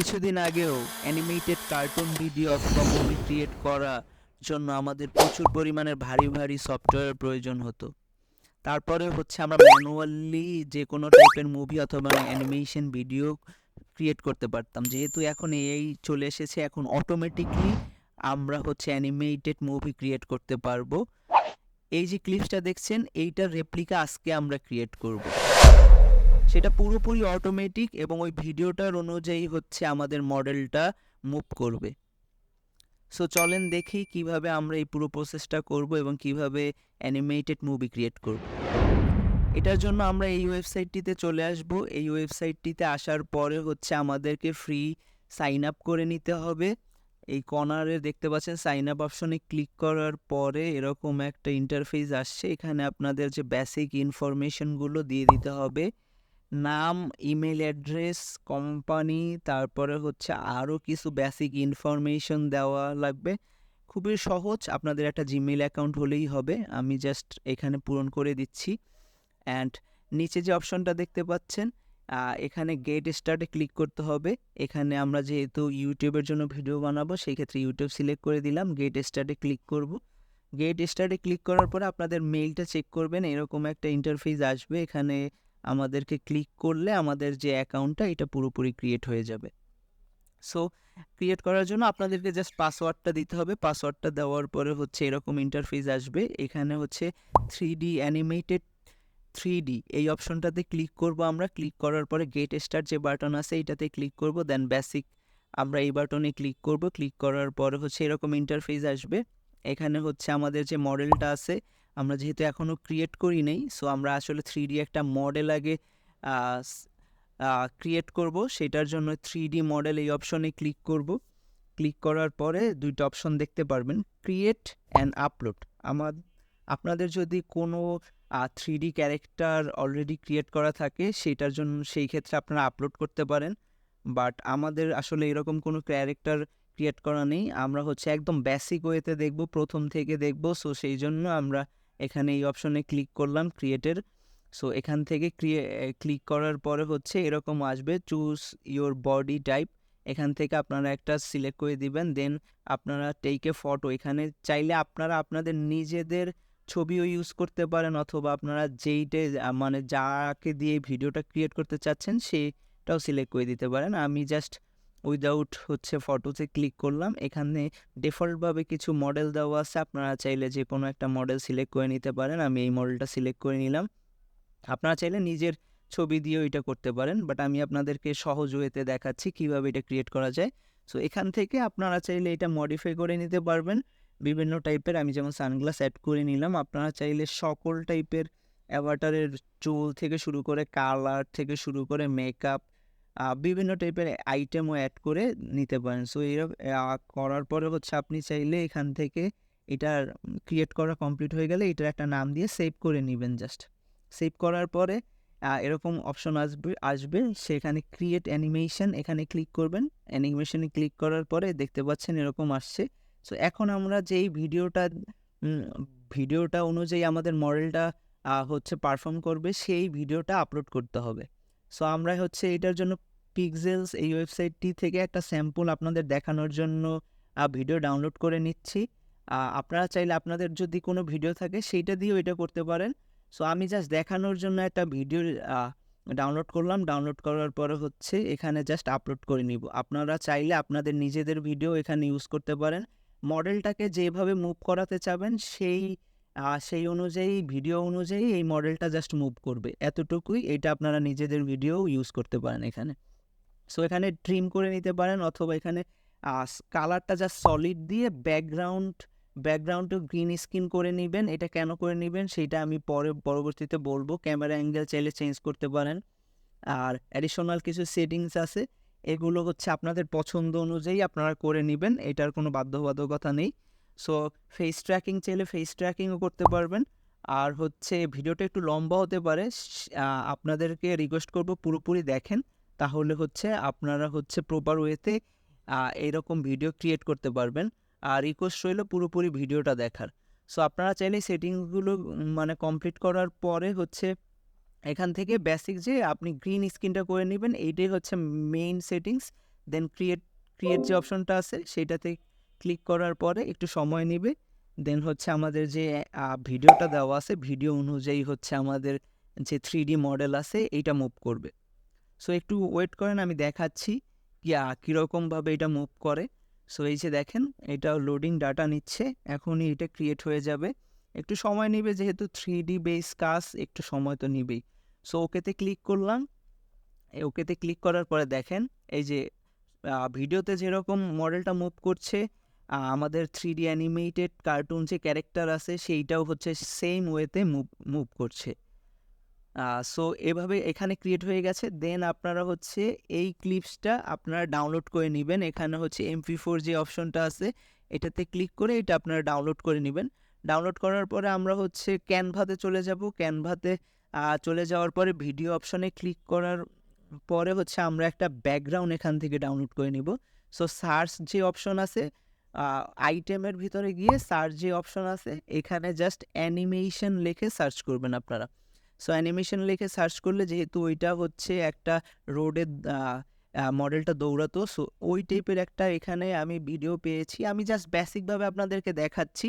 কিছুদিন আগেও animated cartoon video অথবা মুভি ক্রিয়েট করার জন্য আমাদের প্রচুর পরিমাণের ভারী ভারী সফটওয়্যার প্রয়োজন হতো। তারপরে হচ্ছে আমরা ম্যানুয়ালি যে কোনো টাইপের মুভি অথবা অ্যানিমেশন ভিডিও ক্রিয়েট করতে পারতাম। যেহেতু এখন এআই চলে এসেছে, এখন অটোমেটিকলি আমরা হচ্ছে অ্যানিমেটেড মুভি ক্রিয়েট করতে পারবো। এই যে ক্লিপসটা দেখছেন, এইটার রেপ্লিকা আজকে আমরা ক্রিয়েট করব। সেটা পুরোপুরি অটোমেটিক এবং ওই ভিডিওটার অনুযায়ী হচ্ছে আমাদের মডেলটা মুভ করবে। সো চলেন দেখি কিভাবে আমরা এই পুরো প্রসেসটা করব এবং কিভাবে অ্যানিমেটেড মুভি ক্রিয়েট করব। এটার জন্য আমরা এই ওয়েবসাইটটিতে চলে আসব। এই ওয়েবসাইটটিতে আসার পরে হচ্ছে আমাদেরকে ফ্রি সাইন আপ করে নিতে হবে। এই কর্নারে দেখতে পাচ্ছেন সাইন আপ অপশনে ক্লিক করার পরে এরকম একটা ইন্টারফেস আসছে। এখানে আপনাদের যে বেসিক ইনফরমেশনগুলো দিয়ে দিতে হবে, নাম, ইমেল অ্যাড্রেস, কোম্পানি, তারপরে হচ্ছে আরও কিছু বেসিক ইনফরমেশন দেওয়া লাগবে। খুবই সহজ, আপনাদের একটা জিমেইল অ্যাকাউন্ট হলেই হবে। আমি জাস্ট এখানে পূরণ করে দিচ্ছি। অ্যান্ড নিচে যে অপশনটা দেখতে পাচ্ছেন, এখানে গেট স্টার্টে ক্লিক করতে হবে। এখানে আমরা যেহেতু ইউটিউবের জন্য ভিডিও বানাবো, সেই ক্ষেত্রে ইউটিউব সিলেক্ট করে দিলাম। গেট স্টার্টে ক্লিক করব। গেট স্টার্টে ক্লিক করার পরে আপনাদের মেইলটা চেক করবেন, এরকম একটা ইন্টারফেস আসবে। এখানে আমাদেরকে ক্লিক করলে আমাদের যে অ্যাকাউন্টটা এটা পুরোপুরি ক্রিয়েট হয়ে যাবে। সো ক্রিয়েট করার জন্য আপনাদেরকে জাস্ট পাসওয়ার্ডটা দিতে হবে। পাসওয়ার্ডটা দেওয়ার পরে হচ্ছে এরকম ইন্টারফেস আসবে। এখানে হচ্ছে 3D অ্যানিমেটেড 3D এই অপশনটাতে ক্লিক করব আমরা। ক্লিক করার পরে গেট স্টার্ট যে বাটন আছে এটাতে ক্লিক করব, দেন বেসিক আমরা এই বাটনে ক্লিক করব। ক্লিক করার পরে হচ্ছে এরকম ইন্টারফেস আসবে। এখানে হচ্ছে আমাদের যে মডেলটা আছে, আমরা যেহেতু এখনও ক্রিয়েট করি নাই, সো আমরা আসলে 3D একটা মডেল আগে ক্রিয়েট করব। সেটার জন্য 3D মডেল এই অপশনে ক্লিক করব। ক্লিক করার পরে দুইটা অপশন দেখতে পারবেন, ক্রিয়েট অ্যান্ড আপলোড। আপনাদের যদি কোনো 3D ক্যারেক্টার অলরেডি ক্রিয়েট করা থাকে সেটার জন্য সেই ক্ষেত্রে আপনারা আপলোড করতে পারেন। বাট আমাদের আসলে এরকম কোনো ক্যারেক্টার ক্রিয়েট করা নেই, আমরা হচ্ছে একদম বেসিক ওয়েতে দেখব, প্রথম থেকে দেখব। সো সেই জন্য আমরা এখানে এই অপশনে ক্লিক করলাম ক্রিয়েটের। সো এখান থেকে ক্লিক করার পরে হচ্ছে এরকম আসবে, চুজ ইওর বডি টাইপ। এখান থেকে আপনারা একটা সিলেক্ট করে দিবেন, দেন আপনারা টেক এ ফটো। এখানে চাইলে আপনারা আপনাদের নিজেদের ছবিও ইউজ করতে পারেন, অথবা আপনারা যেইটে মানে যাকে দিয়ে ভিডিওটা ক্রিয়েট করতে চাচ্ছেন সেটাও সিলেক্ট করে দিতে পারেন। আমি জাস্ট উইদাউট হচ্ছে ফটোতে ক্লিক করলাম। এখানে ডিফল্টভাবে কিছু মডেল দেওয়া আছে, আপনারা চাইলে যে কোনো একটা মডেল সিলেক্ট করে নিতে পারেন। আমি এই মডেলটা সিলেক্ট করে নিলাম। আপনারা চাইলে নিজের ছবি দিয়েও এটা করতে পারেন, বাট আমি আপনাদেরকে সহজ ওয়েতে দেখাচ্ছি কীভাবে এটা ক্রিয়েট করা যায়। সো এখান থেকে আপনারা চাইলে এটা মডিফাই করে নিতে পারবেন বিভিন্ন টাইপের। আমি যেমন সানগ্লাস অ্যাড করে নিলাম, আপনারা চাইলে সকল টাইপের অ্যাভাটারের চুল থেকে শুরু করে কালার থেকে শুরু করে মেকআপ বিভিন্ন টাইপের আইটেমও অ্যাড করে নিতে পারেন। সো এরকম করার পরে হচ্ছে আপনি চাইলে এখান থেকে এটার ক্রিয়েট করা কমপ্লিট হয়ে গেলে এটার একটা নাম দিয়ে সেভ করে নেবেন। জাস্ট সেভ করার পরে এরকম অপশন আসবে সেখানে ক্রিয়েট অ্যানিমেশন, এখানে ক্লিক করবেন। অ্যানিমেশনে ক্লিক করার পরে দেখতে পাচ্ছেন এরকম আসছে। সো এখন আমরা যেই ভিডিওটা অনুযায়ী আমাদের মডেলটা হচ্ছে পারফর্ম করবে, সেই ভিডিওটা আপলোড করতে হবে। সো আমরা হচ্ছে এটার জন্য পিক্সেলস এই ওয়েবসাইটটি থেকে একটা স্যাম্পল আপনাদের দেখানোর জন্য ভিডিও ডাউনলোড করে নিচ্ছি। আপনারা চাইলে আপনাদের যদি কোনো ভিডিও থাকে সেইটা দিয়েও এটা করতে পারেন। সো আমি জাস্ট দেখানোর জন্য একটা ভিডিও ডাউনলোড করলাম। ডাউনলোড করার পরে হচ্ছে এখানে জাস্ট আপলোড করে নিব। আপনারা চাইলে আপনাদের নিজেদের ভিডিও এখানে ইউজ করতে পারেন। মডেলটাকে যেভাবে মুভ করাতে চাবেন সেই অনুযায়ী ভিডিও অনুযায়ী এই মডেলটা জাস্ট মুভ করবে, এতটুকুই। এটা আপনারা নিজেদের ভিডিও ইউজ করতে পারেন এখানে। সো এখানে ট্রিম করে নিতে পারেন, অথবা এখানে কালারটা জাস্ট সলিড দিয়ে ব্যাকগ্রাউন্ডও গ্রিন স্ক্রিন করে নেবেন। এটা কেন করে নেবেন সেটা আমি পরবর্তীতে বলবো। ক্যামেরা অ্যাঙ্গেল চাইলে চেঞ্জ করতে পারেন। আর অ্যাডিশনাল কিছু সেটিংস আছে, এগুলো হচ্ছে আপনাদের পছন্দ অনুযায়ী আপনারা করে নেবেন, এটার কোনো বাধ্যবাধকতা নেই। সো ফেস ট্র্যাকিং চাইলে ফেস ট্র্যাকিংও করতে পারবেন। আর হচ্ছে ভিডিওটা একটু লম্বা হতে পারে, আপনাদেরকে রিকোয়েস্ট করব পুরোপুরি দেখেন, তাহলে হচ্ছে আপনারা হচ্ছে প্রপার ওয়েতে এরকম ভিডিও ক্রিয়েট করতে পারবেন। আর রিকোয়েস্ট রইল পুরোপুরি ভিডিওটা দেখার। সো আপনারা চাইলে সেটিংসগুলো মানে কমপ্লিট করার পরে হচ্ছে এখান থেকে বেসিক যে আপনি গ্রিন স্ক্রিনটা করে নেবেন, এইটাই হচ্ছে মেইন সেটিংস। দেন ক্রিয়েট যে অপশনটা আছে সেইটাতে ক্লিক করার পরে একটু সময় নেবে, দেন হচ্ছে আমাদের যে ভিডিওটা দেওয়া আছে ভিডিও অনুযায়ী হচ্ছে আমাদের যে 3D মডেল আছে এইটা মুভ করবে। সো একটু ওয়েট করেন, আমি দেখাচ্ছি কীরকমভাবে এটা মুভ করে। সো এই যে দেখেন এটা লোডিং ডাটা নিচ্ছে, এখনই এটা ক্রিয়েট হয়ে যাবে। একটু সময় নেবে, যেহেতু 3D বেস কাজ একটু সময় তো নিবেই। সো ওকেতে ক্লিক করলাম। ওকেতে ক্লিক করার পরে দেখেন এই যে ভিডিওতে যেরকম মডেলটা মুভ করছে, আমাদের 3D অ্যানিমেটেড কার্টুন যে ক্যারেক্টার আছে সেইটাও হচ্ছে সেম ওয়েতে মুভ করছে। সো এভাবে এখানে ক্রিয়েট হয়ে গেছে। দেন আপনারা হচ্ছে এই ক্লিপসটা আপনারা ডাউনলোড করে নেবেন। এখানে হচ্ছে MP4 যে অপশনটা আছে এটাতে ক্লিক করে এটা আপনারা ডাউনলোড করে নেবেন। ডাউনলোড করার পরে আমরা হচ্ছে ক্যানভাতে চলে যাব। ক্যানভাতে চলে যাওয়ার পরে ভিডিও অপশনে ক্লিক করার পরে হচ্ছে আমরা একটা ব্যাকগ্রাউন্ড এখান থেকে ডাউনলোড করে নিব। সো সার্চ যে অপশন আছে, আইটেমের ভিতরে গিয়ে সার্চ যে অপশন আছে এখানে জাস্ট অ্যানিমেশন লিখে সার্চ করবেন আপনারা। সো অ্যানিমেশন লিখে সার্চ করলে, যেহেতু ওইটা হচ্ছে একটা রোডের মডেলটা দৌড়াতো, সো ওই টাইপের একটা এখানে আমি ভিডিও পেয়েছি। আমি জাস্ট বেসিকভাবে আপনাদেরকে দেখাচ্ছি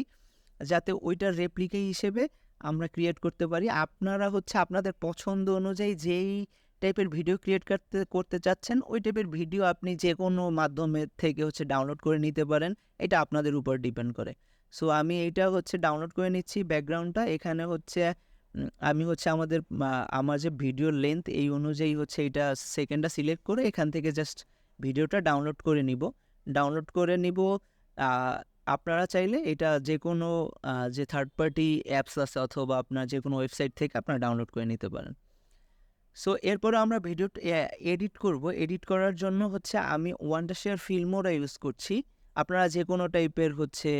যাতে ওইটার রেপ্লিকা হিসেবে আমরা ক্রিয়েট করতে পারি। আপনারা হচ্ছে আপনাদের পছন্দ অনুযায়ী যেই টাইপের ভিডিও ক্রিয়েট করতে চাচ্ছেন ওই টাইপের ভিডিও আপনি যে কোনো মাধ্যমের থেকে হচ্ছে ডাউনলোড করে নিতে পারেন, এটা আপনাদের উপর ডিপেন্ড করে। সো আমি এইটা হচ্ছে ডাউনলোড করে নিচ্ছি ব্যাকগ্রাউন্ডটা। এখানে হচ্ছে আমি হচ্ছে আমার যে ভিডিওর লেন্থ এই অনুযায়ী হচ্ছে এটা সেকেন্ডটা সিলেক্ট করে এখান থেকে জাস্ট ভিডিওটা ডাউনলোড করে নিব। আপনারা চাইলে এটা যে কোনো যে থার্ড পার্টি অ্যাপস আছে অথবা আপনার যে কোনো ওয়েবসাইট থেকে আপনারা ডাউনলোড করে নিতে পারেন। সো এরপরে আমরা ভিডিওটা এডিট করব। এডিট করার জন্য হচ্ছে আমি ওয়ান্ডারশেয়ার ফিল্মোরা ইউজ করছি। আপনারা যে কোনো টাইপের হচ্ছে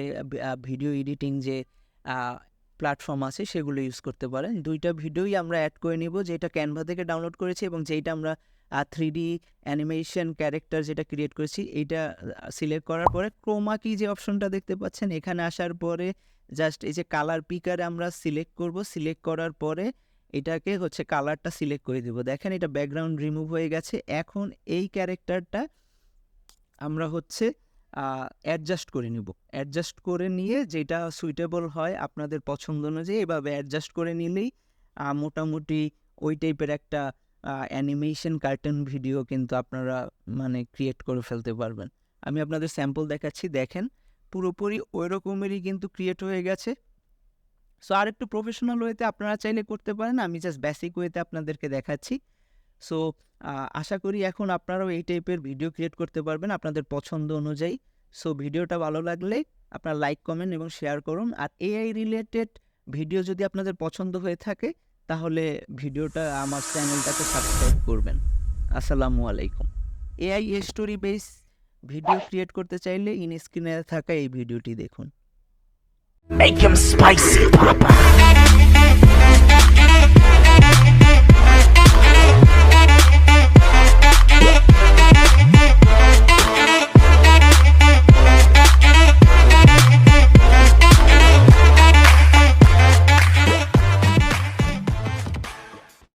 ভিডিও এডিটিং যে প্ল্যাটফর্ম আছে সেগুলো ইউজ করতে পারেন। দুইটা ভিডিওই আমরা অ্যাড করে নিব, যেটা ক্যানভা থেকে ডাউনলোড করেছি এবং যেইটা আমরা 3D অ্যানিমেশন ক্যারেক্টার যেটা ক্রিয়েট করেছি এইটা সিলেক্ট করার পরে ক্রোমা কি যে অপশনটা দেখতে পাচ্ছেন এখানে আসার পরে জাস্ট এই যে কালার পিকারে আমরা সিলেক্ট করব। সিলেক্ট করার পরে এটাকে হচ্ছে কালারটা সিলেক্ট করে দেব। দেখেন এটা ব্যাকগ্রাউন্ড রিমুভ হয়ে গেছে। এখন এই ক্যারেক্টারটা আমরা হচ্ছে অ্যাডজাস্ট করে নিব। অ্যাডজাস্ট করে নিয়ে যেটা সুইটেবল হয় আপনাদের পছন্দ অনুযায়ী এভাবে অ্যাডজাস্ট করে নিলেই মোটামুটি ওই টাইপের একটা অ্যানিমেশন কার্টুন ভিডিও কিন্তু আপনারা মানে ক্রিয়েট করে ফেলতে পারবেন। আমি আপনাদের স্যাম্পল দেখাচ্ছি, দেখেন পুরোপুরি ওই রকমেরই কিন্তু ক্রিয়েট হয়ে গেছে। সো আর একটু প্রফেশনাল ওয়েতে আপনারা চাইলে করতে পারেন, আমি জাস্ট বেসিক ওয়েতে আপনাদেরকে দেখাচ্ছি। সো আশা করি এখন আপনারাও এই টাইপের ভিডিও ক্রিয়েট করতে পারবেন আপনাদের পছন্দ অনুযায়ী। সো ভিডিওটা ভালো লাগলে আপনারা লাইক, কমেন্ট এবং শেয়ার করুন। আর এআই রিলেটেড ভিডিও যদি আপনাদের পছন্দ হয়ে থাকে তাহলে ভিডিওটা আমার চ্যানেলটাকে সাবস্ক্রাইব করবেন। আসসালামু আলাইকুম। AI story base video create করতে চাইলে স্ক্রিনে থাকা এই ভিডিওটি দেখুন। Make him spicy, Papa.